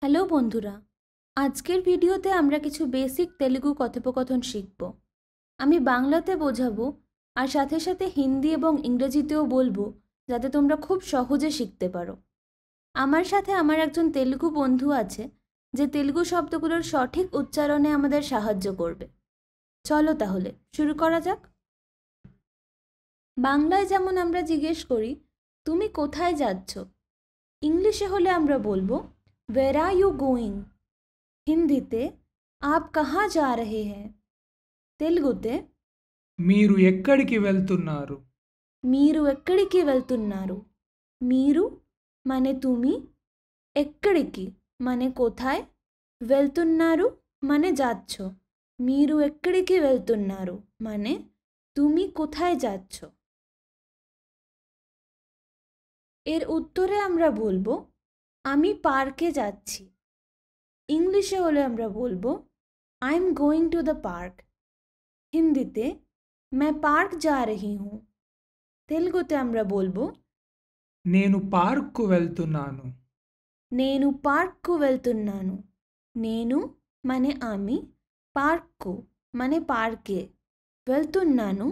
Hello বন্ধুরা, আজকের ভিডিওতে আমরা কিছু বেসিক তেলুগু কথোপকথন শিখব। আমি বাংলাতে বোঝাবো আর সাথে সাথে হিন্দি এবং ইংরেজিতেও বলবো, যাতে তোমরা খুব সহজে শিখতে পারো। আমার সাথে আমার একজন তেলুগু বন্ধু আছে, যে তেলুগু শব্দগুলোর সঠিক উচ্চারণে আমাদের সাহায্য করবে। চলো তাহলে শুরু করা যাক। বাংলায় যেমন আমরা জিজ্ঞেস করি, তুমি কোথায় যাচ্ছ? ইংলিশে হলে আমরা বলবো, Where are you going? हिंदीते आप कहाँ जा रहे हैं? तेलुगुते మీరు ఎక్కడికి వెళ్తున్నారు? మీరు ఎక్కడికి వెళ్తున్నారు? మీరు মানে তুমি, ఎక్కడికి মানে কোথায়, వెళ్తున్నారు মানে যাচ্ছ। మీరు ఎక్కడికి వెళ్తున్నారు মানে তুমি কোথায় যাচ্ছ। এর উত্তরে আমরা বলবো, আমি পার্কে যাচ্ছি। ইংলিশে হলে আমরা বলবো, I am going to the park. हिंदीते मैं पार्क जा रही हूँ। तेलुगुते আমরা বলবো, నేను పార్క్కు వెళ్తున్నాను. నేను పార్క్కు వెళ్తున్నాను। నేను মানে আমি, పార్క్కు মানে పార్కే, వెళ్తున్నాను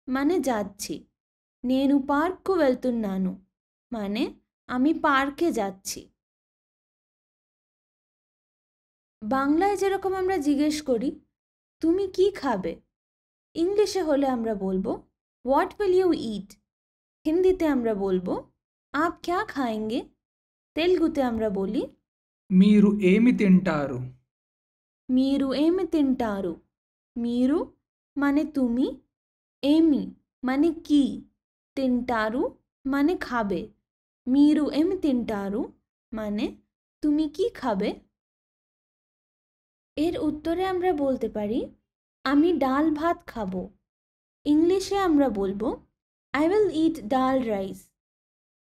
মানে যাচ্ছি। నేను పార్క్కు వెళ్తున్నాను মানে আমি পার্কে যাচ্ছি। বাংলায় যেরকম আমরা জিজ্ঞেস করি, তুমি কি খাবে? ইংলিশে হলে আমরা বলবো, হোয়াট উইল ইউ ইট? হিন্দিতে আমরা বলবো, आप क्या खाएंगे? তেলুগুতে আমরা বলি, మీరు ఏమి తింటారు? మీరు ఏమి తింటారు? మీరు মানে তুমি, ఏమి মানে কি, తింటారు মানে খাবে। మీరు ఏమి తింటారు মানে তুমি কি খাবে? এর উত্তরে আমরা বলতে পারি, আমি ডাল ভাত খাবো। ইংলিশে আমরা বলবো, I will eat dal rice.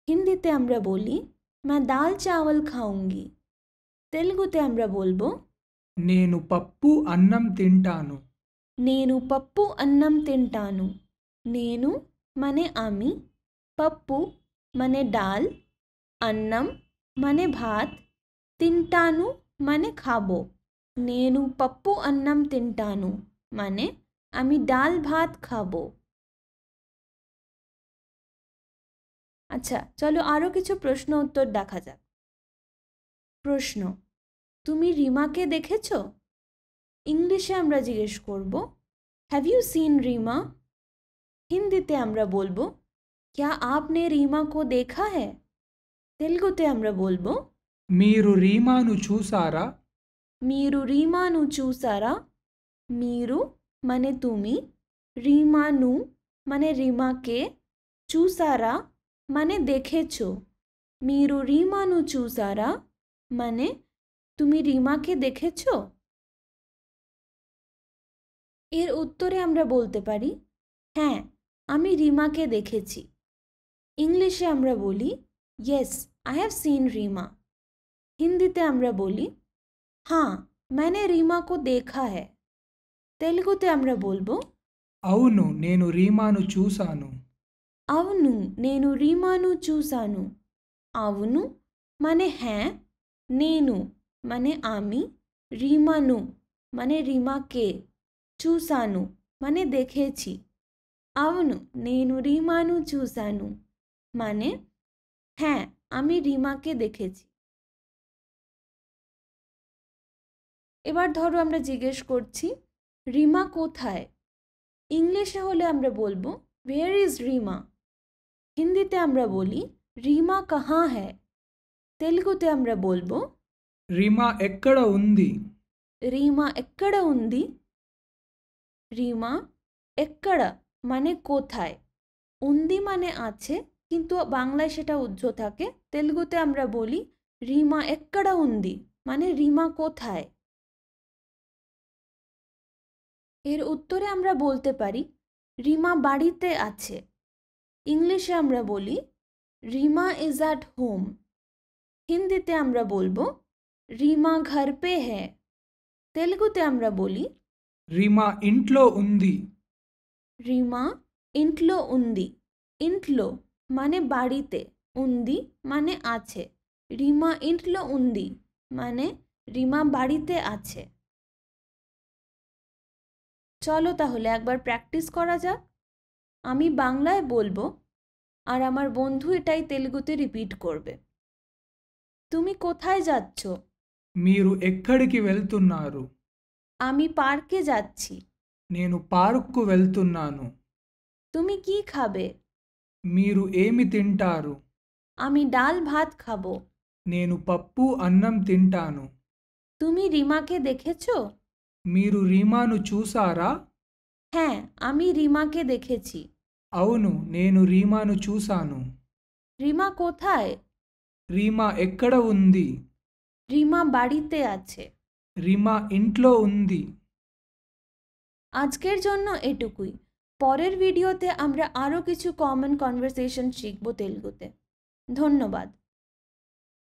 হিন্দিতে আমরা বলি, मैं दाल चावल खाऊंगी। তেলুগুতে আমরা বলবো, నేను పప్పు అన్నం తింటాను. నేను పప్పు అన్నం తింటాను। నేను মানে আমি, పప్పు মানে ডাল, అన్నం মানে ভাত, తింటాను মানে খাবো। నేను పప్పు అన్నం తింటాను মানে আমি ডাল ভাত খাবো। আচ্ছা, চলো আরও কিছু প্রশ্ন উত্তর দেখা যাক। প্রশ্ন, তুমি রিমাকে দেখেছো? ইংলিশে আমরা জিজ্ঞেস করব, হ্যাভ ইউ সিন রিমা? হিন্দিতে আমরা বলবো, क्या आपने रीमा को देखा है? তেলুগুতে আমরা বলবো, మీరు రీమాను చూసారా? మీరు రీమాను చూసారా? మీరు মানে তুমি, রিমানু মানে রিমাকে, చూసారా মানে দেখেছো। మీరు রিমানু చూసారా মানে তুমি রিমাকে দেখেছো? এর উত্তরে আমরা বলতে পারি, হ্যাঁ আমি রিমাকে দেখেছি। ইংলিশে আমরা বলি, yes I have seen Rima. হিন্দিতে আমরা বলি, हाँ मैंने रीमा को देखा है। তেলুগুতে আমরা বলবো, అవును నేను రీమాను చూశాను. అవును నేను రీమాను చూశాను। అవును মানে হ্যাঁ, నేను মানে আমি, রিমানু মানে রিমাকে, చూశాను মানে দেখেছি। అవును నేను রিমানু చూశాను মানে হ্যাঁ আমি রিমাকে দেখেছি। এবার ধরো আমরা জিজ্ঞেস করছি, রিমা কোথায়? ইংলিশে হলে আমরা বলবো, ওয়ের ইজ রিমা? হিন্দিতে আমরা বলি, রিমা কাহাঁ হ্যায়? তেলুগুতে আমরা বলবো, రీమా ఎక్కడ ఉంది? রিমা ఎక్కడ ఉంది? রিমা ఎక్కడ মানে কোথায়, উন্দি মানে আছে, কিন্তু বাংলায় সেটা উজ্জ্ব থাকে। তেলুগুতে আমরা বলি, রিমা ఎక్కడ ఉంది মানে রিমা কোথায়। এর উত্তরে আমরা বলতে পারি, রিমা বাড়িতে আছে। ইংলিশে আমরা বলি, রিমা ইজ অ্যাট হোম। হিন্দিতে আমরা বলবো, রিমা ঘর পে হ্যায়। তেলুগুতে আমরা বলি, రీమా ఇంట్లో ఉంది. রিমা ইন্টলো উন্দি। ইন্টলো মানে বাড়িতে, উন্দি মানে আছে। রিমা ইন্টলো উন্দি মানে রিমা বাড়িতে আছে। চলো তাহলে একবার প্র্যাকটিস করা যাক। আমি বাংলায় বলবো আর আমার বন্ধু এটাই তেলুগুতে রিপিট করবে। তুমি কোথায় যাচ্ছ? మీరు ఎక్కడికి వెళ్తున్నారు? আমি পার্কে যাচ্ছি। నేను పార్క్కు వెళ్తున్నాను। তুমি কি খাবে? మీరు ఏమి తింటారు? আমি ডাল ভাত খাবো। నేను పప్పు అన్నం తింటాను। তুমি রিমাকে দেখেছো? మీరు రీమాను చూసారా? হ্যাঁ, আমি রিমাকে দেখেছি। అవును, నేను రీమాను చూశాను। রিমা কোথায়? రీమా ఎక్కడ ఉంది? রিমা বাড়িতে আছে। రీమా ఇంట్లో ఉంది। আজকের জন্য এটুকুই। পরের ভিডিওতে আমরা আরও কিছু কমন কনভারসেশন শিখব তেলুগুতে। ধন্যবাদ।